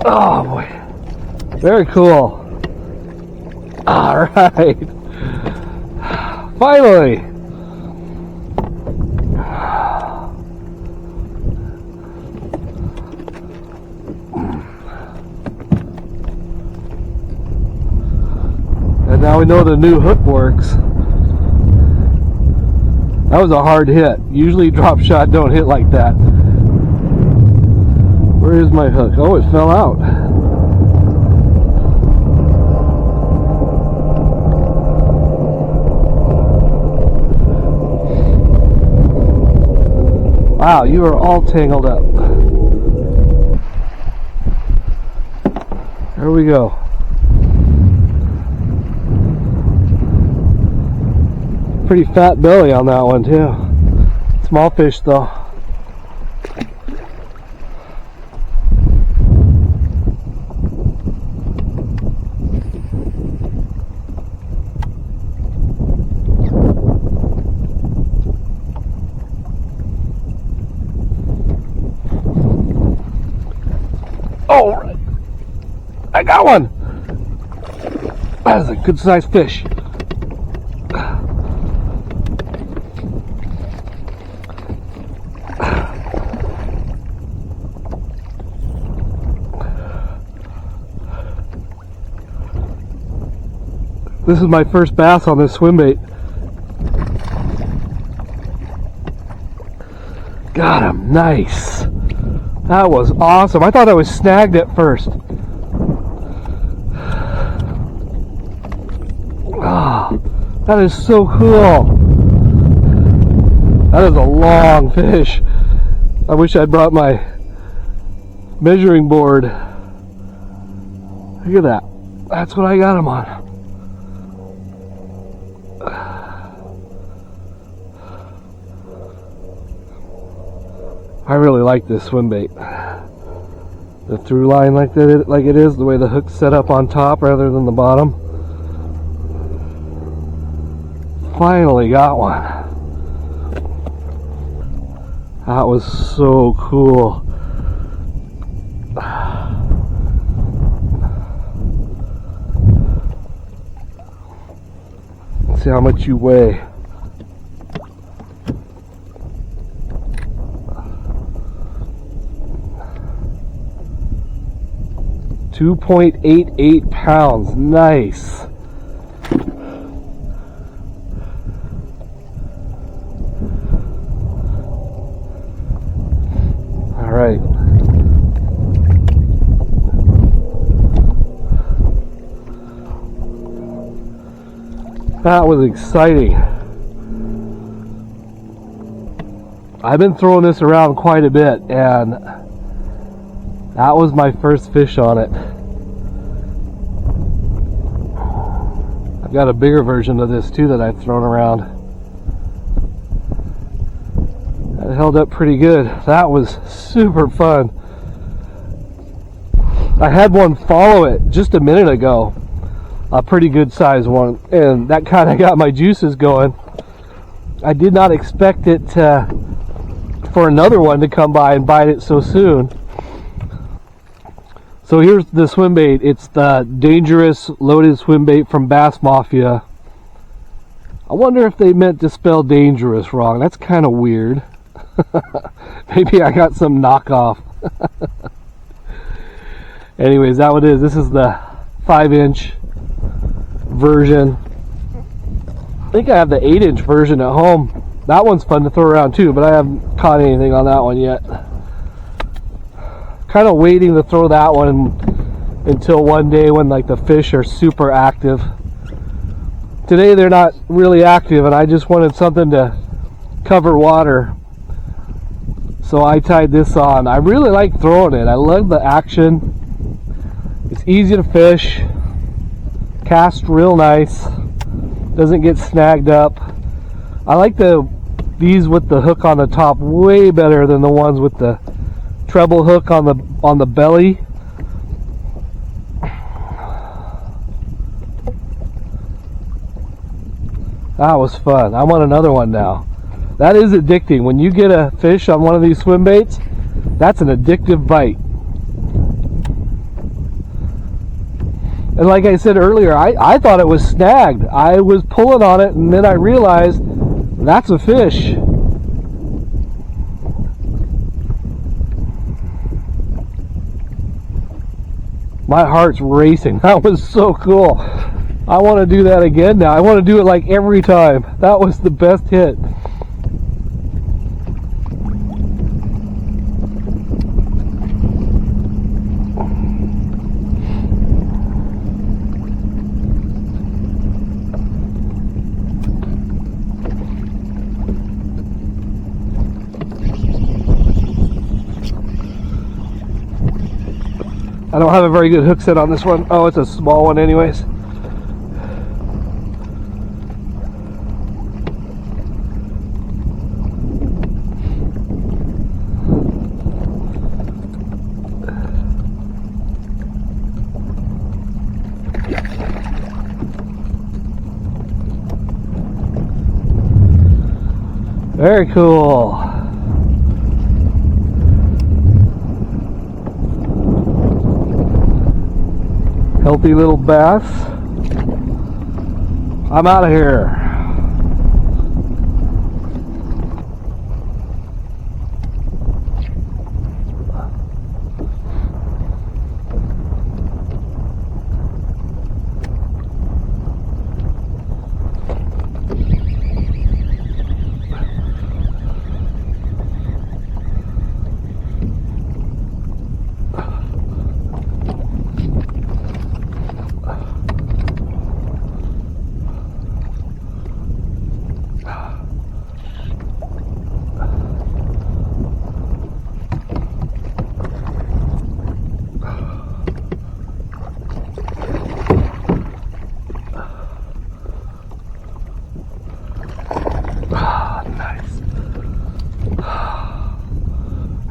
Oh boy, very cool. All right, finally. And now we know the new hook works. That was a hard hit. Usually drop shot don't hit like that. Where is my hook? Oh, it fell out. Wow, you are all tangled up. There we go. Pretty fat belly on that one too. Small fish though. Oh, I got one. That is a good sized fish. This is my first bass on this swim bait. Got him, nice. That was awesome. I thought I was snagged at first. Oh, that is so cool. That is a long fish. I wish I'd brought my measuring board. Look at that. That's what I got him on. I really like this swim bait. The through line like it is, the way the hook's set up on top rather than the bottom. Finally got one. That was so cool. Let's see how much you weigh. 2.88 pounds. Nice. All right. That was exciting. I've been throwing this around quite a bit, and that was my first fish on it. I've got a bigger version of this too that I've thrown around. That held up pretty good. That was super fun. I had one follow it just a minute ago, a pretty good size one, and that kind of got my juices going. I did not expect it for another one to come by and bite it so soon. So here's the swim bait. It's the Dangerous Loaded Swim Bait from Bass Mafia. I wonder if they meant to spell dangerous wrong. That's kind of weird. Maybe I got some knockoff. Anyways, that what it is. This is the 5-inch version. I think I have the 8-inch version at home. That one's fun to throw around too, but I haven't caught anything on that one yet. Kind of waiting to throw that one until one day when like the fish are super active. Today they're not really active, and I just wanted something to cover water, so I tied this on. I really like throwing it. I love the action. It's easy to fish, cast real nice, doesn't get snagged up. I like these with the hook on the top way better than the ones with the treble hook on the belly. That was fun. I want another one now. That is addicting. When you get a fish on one of these swim baits, that's an addictive bite. And like I said earlier, I thought it was snagged. I was pulling on it, and then I realized that's a fish. My heart's racing. That was so cool. I want to do that again now. I want to do it like every time. That was the best hit. I don't have a very good hook set on this one. Oh, it's a small one anyways. Very cool. Healthy little bass. I'm out of here.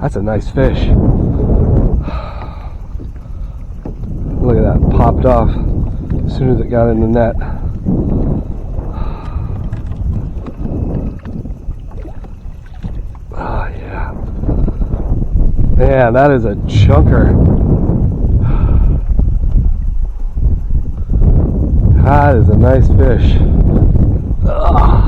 That's a nice fish. Look at that, popped off as soon as it got in the net. Oh yeah. Man, that is a chunker. That is a nice fish. Ugh.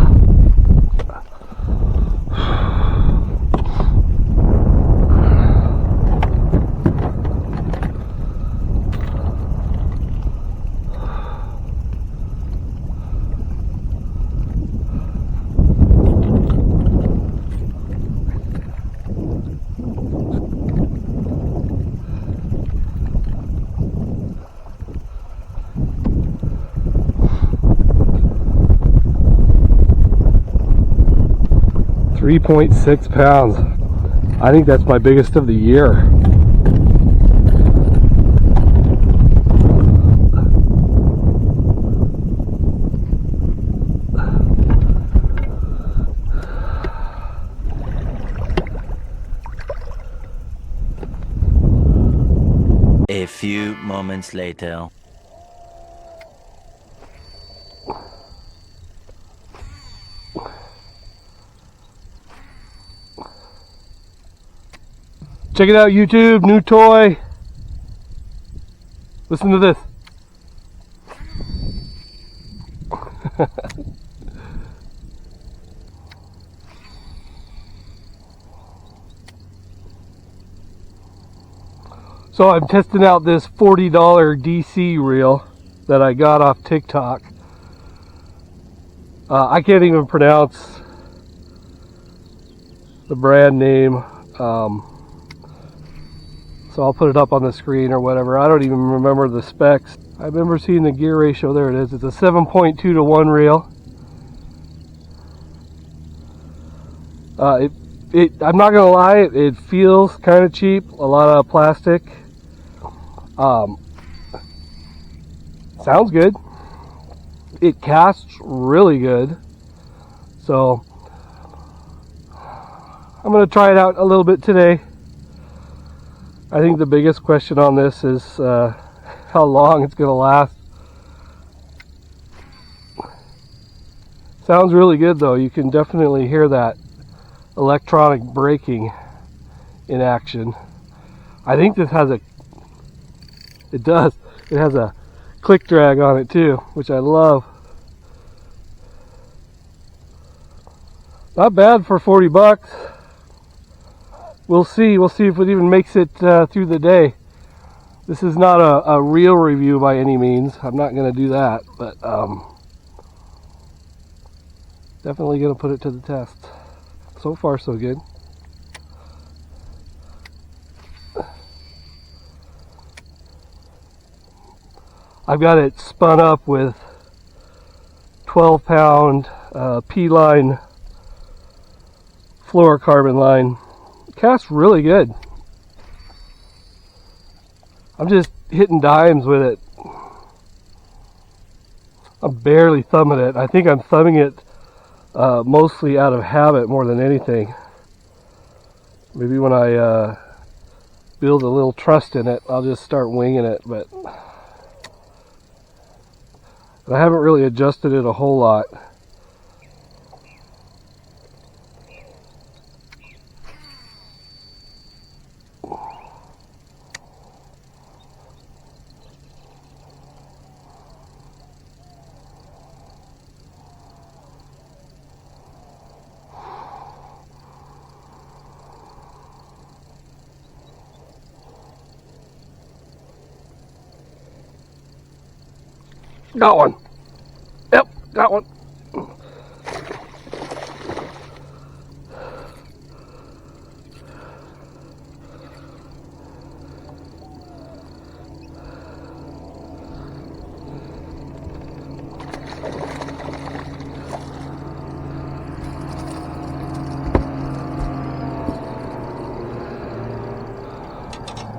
.6 pounds. I think that's my biggest of the year. A few moments later. Check it out, YouTube, new toy. Listen to this. So I'm testing out this $40 DC reel that I got off TikTok. I can't even pronounce the brand name. So I'll put it up on the screen or whatever. I don't even remember the specs. I remember seeing the gear ratio. There it is. It's a 7.2 to 1 reel. I'm not gonna lie, it feels kind of cheap. A lot of plastic. Sounds good. It casts really good. So I'm gonna try it out a little bit today. I think the biggest question on this is how long it's going to last. Sounds really good though. You can definitely hear that electronic braking in action. I think this has it has a click drag on it too, which I love. Not bad for 40 bucks. We'll see if it even makes it through the day. This is not a real review by any means. I'm not going to do that, but definitely going to put it to the test. So far, so good. I've got it spun up with 12-pound P-line fluorocarbon line. It casts really good. I'm just hitting dimes with it. I'm barely thumbing it. I think I'm thumbing it mostly out of habit more than anything. Maybe when I build a little trust in it, I'll just start winging it, but I haven't really adjusted it a whole lot. Got one. Yep, got one.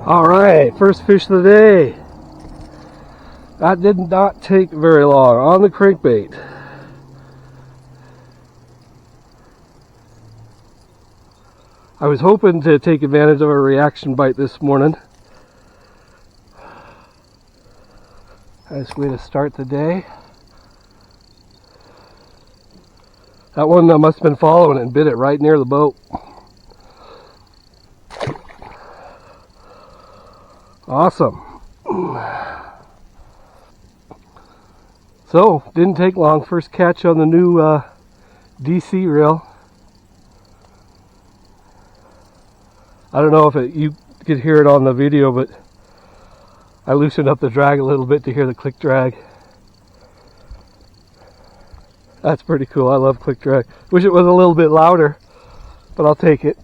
All right, first fish of the day. That did not take very long on the crankbait. I was hoping to take advantage of a reaction bite this morning. Nice way to start the day. That one must have been following it and bit it right near the boat. Awesome. So, didn't take long. First catch on the new DC reel. I don't know if you could hear it on the video, but I loosened up the drag a little bit to hear the click drag. That's pretty cool. I love click drag. Wish it was a little bit louder, but I'll take it.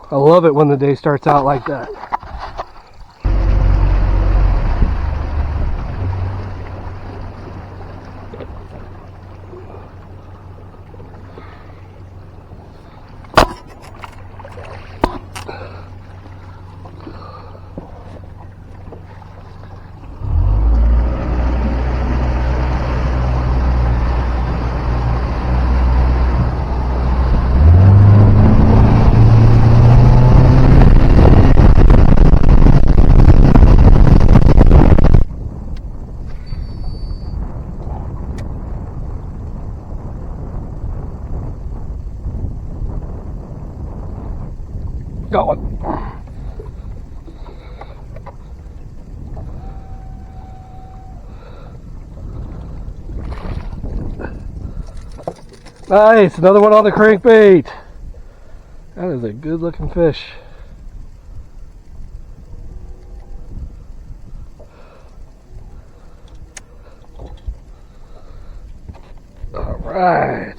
I love it when the day starts out like that. Got one. Nice, another one on the crankbait. That is a good looking fish. All right.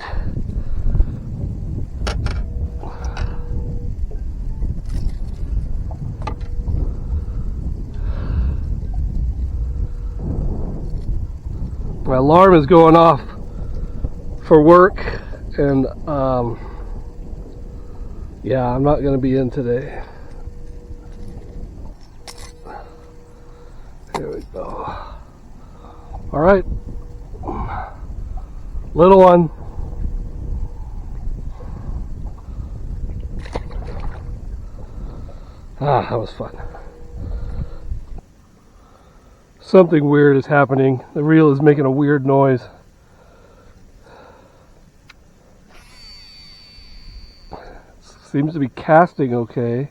My alarm is going off for work, and yeah, I'm not going to be in today. Here we go. All right, little one. Ah, that was fun. Something weird is happening. The reel is making a weird noise. Seems to be casting okay.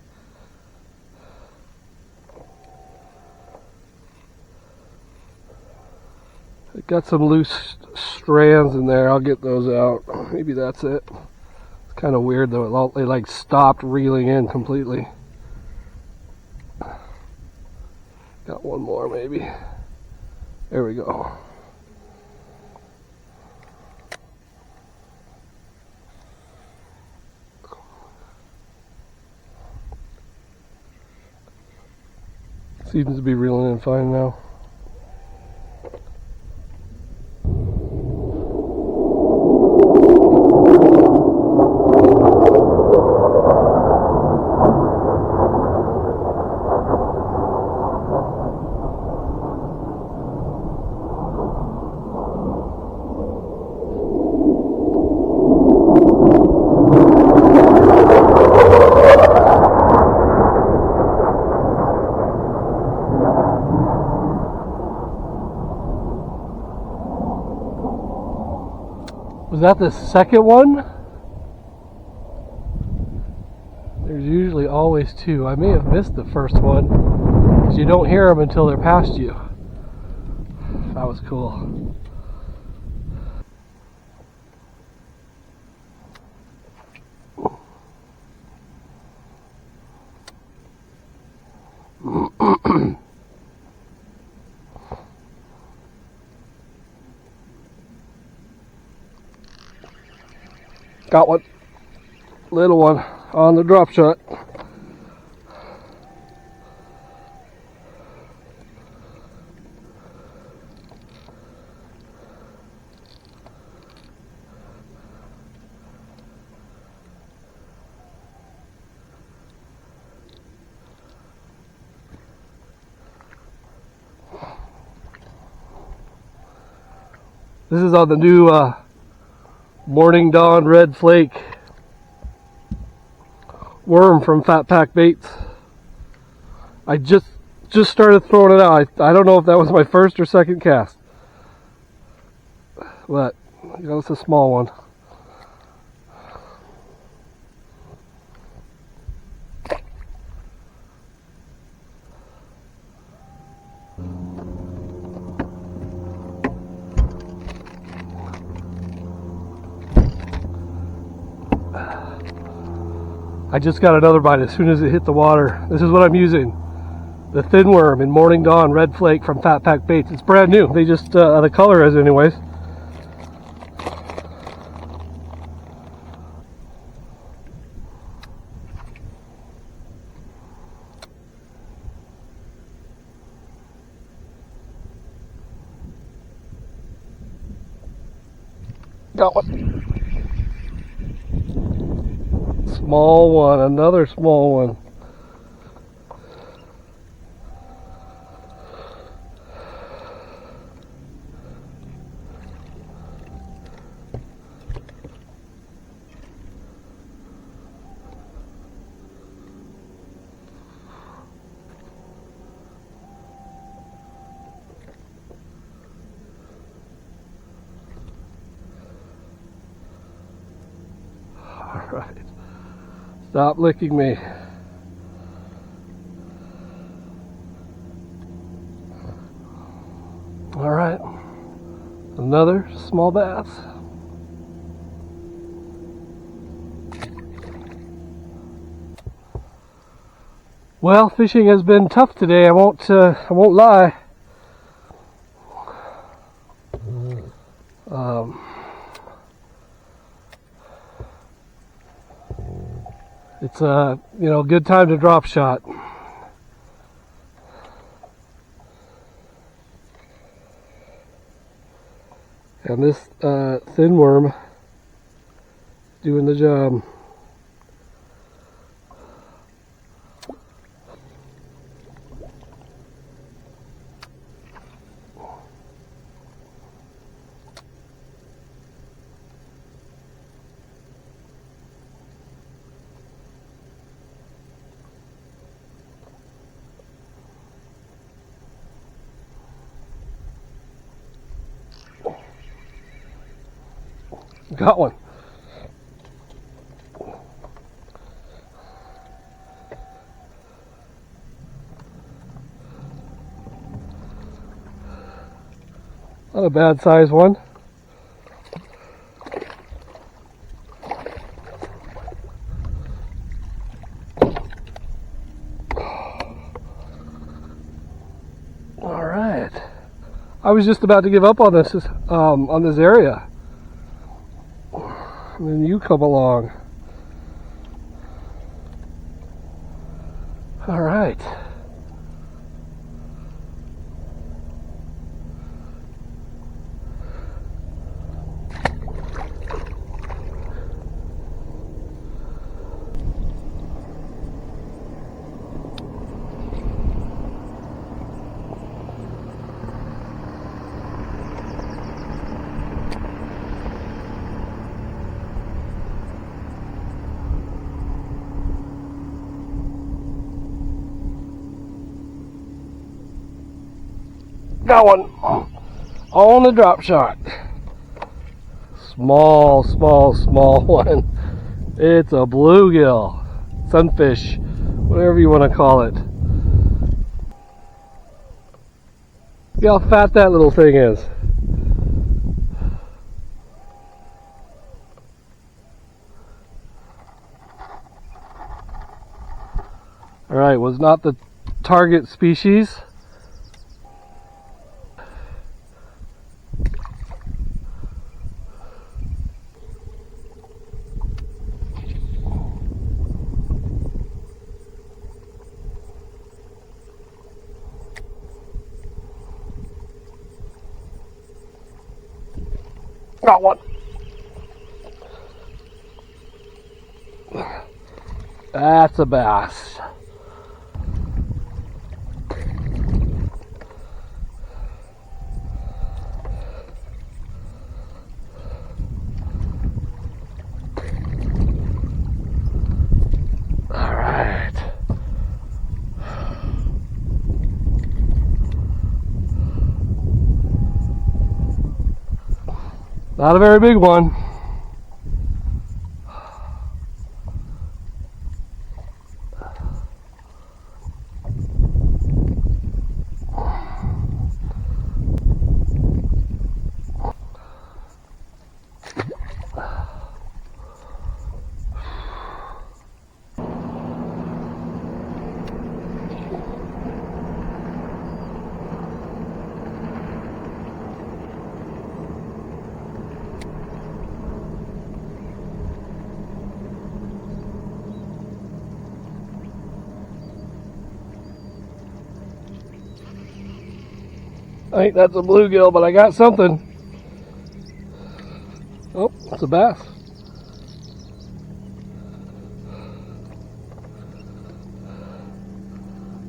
It got some loose strands in there. I'll get those out. Maybe that's it. It's kind of weird though. It like stopped reeling in completely. Got one more maybe. There we go. Seems to be reeling in fine now. Was that the second one? There's usually always two. I may have missed the first one because you don't hear them until they're past you. That was cool. Got one. Little one on the drop shot. This is on the new Morning Dawn Red Flake worm from Phat Pak Baits. I just started throwing it out. I don't know if that was my first or second cast, but you know, it's a small one. I just got another bite as soon as it hit the water. This is what I'm using. The thin worm in Morning Dawn Red Flake from Phat Pak Baits. It's brand new. They just, the color is anyways. Got one. Small one, another small one. All right. Stop licking me. All right, another small bass. Well, fishing has been tough today. I won't lie. It's a good time to drop shot. And this thin worm doing the job. Got one. Not a bad size one. All right. I was just about to give up on this area. And then you come along. All right. Got one on the drop shot. Small one. It's a bluegill, sunfish, whatever you want to call it. Look how fat that little thing is. Alright, was not the target species. Got one. That's a bass. All right. Not a very big one. I think that's a bluegill, but I got something. Oh, it's a bass.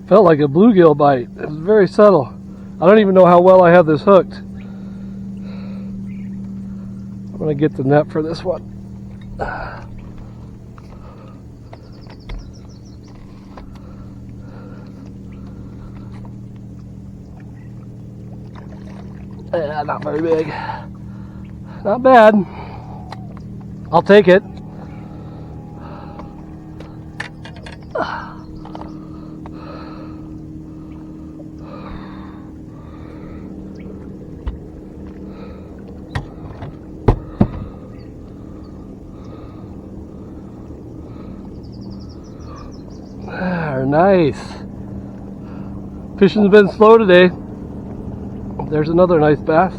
Felt like a bluegill bite. It was very subtle. I don't even know how well I have this hooked. I'm gonna get the net for this one. Yeah, not very big. Not bad. I'll take it. Nice. Fishing's been slow today. There's another nice bass.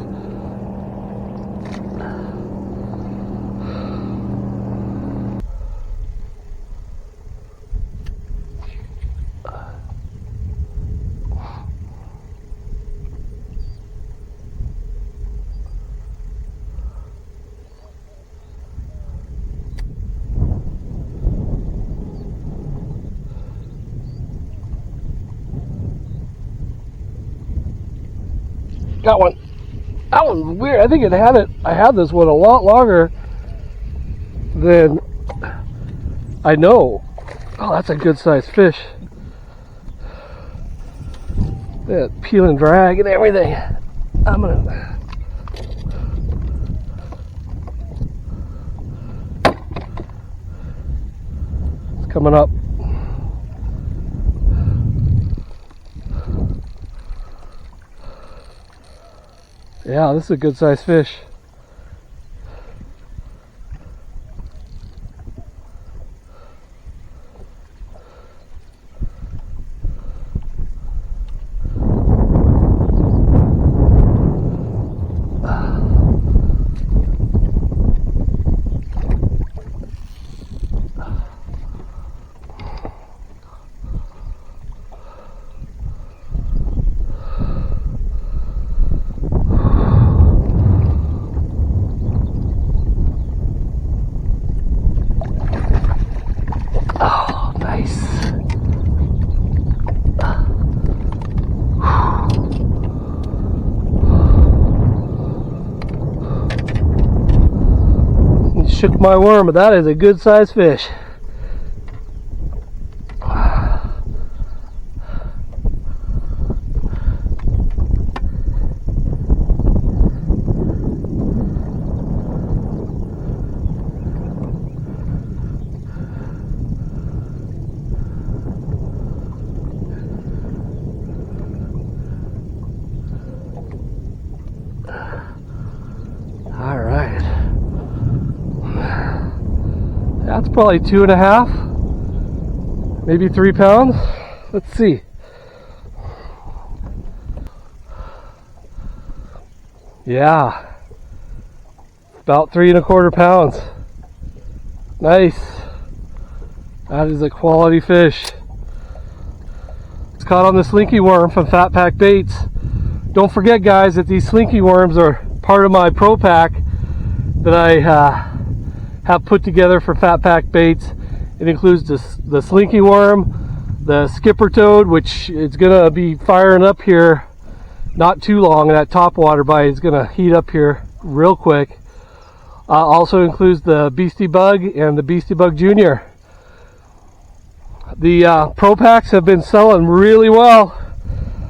Got one. That one's weird. I think I had this one a lot longer than I know. Oh, that's a good sized fish. That peel and drag and everything. I'm gonna. It's coming up. Yeah, this is a good sized fish. Oh, nice. Shook my worm, but that is a good sized fish. All right. That's probably 2.5, maybe 3 pounds. Let's see. Yeah, about 3.25 pounds. Nice. That is a quality fish. It's caught on the slinky worm from Phat Pak Baits. Don't forget, guys, that these slinky worms are part of my pro pack that I have put together for Phat Pak Baits. It includes the slinky worm, the skipper toad, which is gonna be firing up here not too long. That top water bite is gonna heat up here real quick. Also includes the Beastie Bug and the Beastie Bug Junior. The pro packs have been selling really well.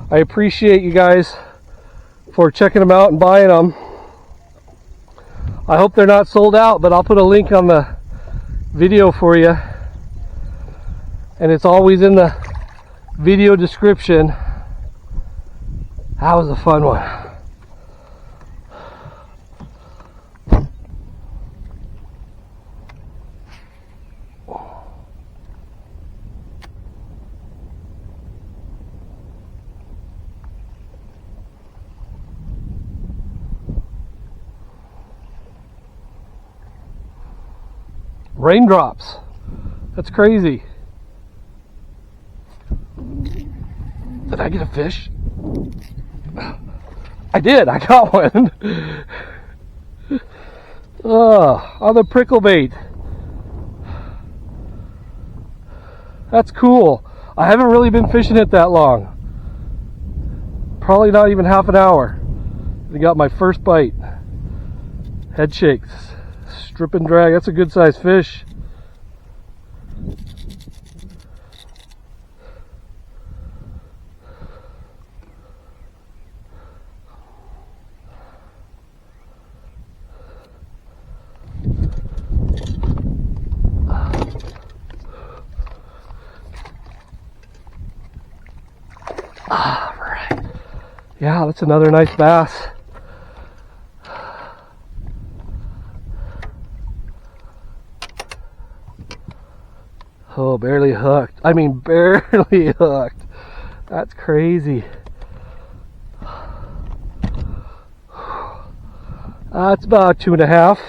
I appreciate you guys for checking them out and buying them. I hope they're not sold out, but I'll put a link on the video for you, and it's always in the video description. That was a fun one. Raindrops. That's crazy. Did I get a fish? I did. I got one. On the prickle bait. That's cool. I haven't really been fishing it that long. Probably not even half an hour. I got my first bite. Head shakes. Strip and drag. That's a good sized fish. All right. Yeah, that's another nice bass. Oh, barely hooked. I mean, barely hooked. That's crazy. That's about 2.5.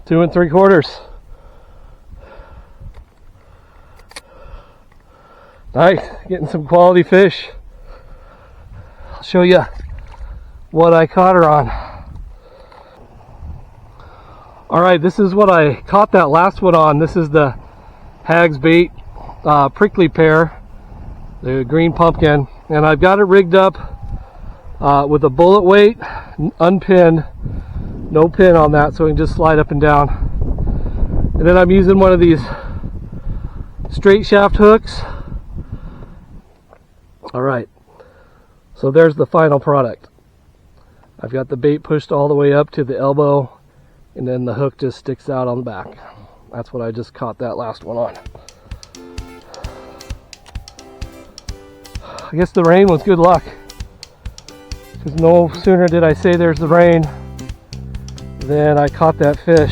Two and 3/4. Nice, getting some quality fish. I'll show you what I caught her on. All right, this is what I caught that last one on. This is the Hag's Bait prickly pear, the green pumpkin, and I've got it rigged up with a bullet weight, unpinned. No pin on that, so we can just slide up and down. And then I'm using one of these straight shaft hooks All right, so there's the final product. I've got the bait pushed all the way up to the elbow, and then the hook just sticks out on the back. That's what I just caught that last one on. I guess the rain was good luck, because no sooner did I say there's the rain than I caught that fish.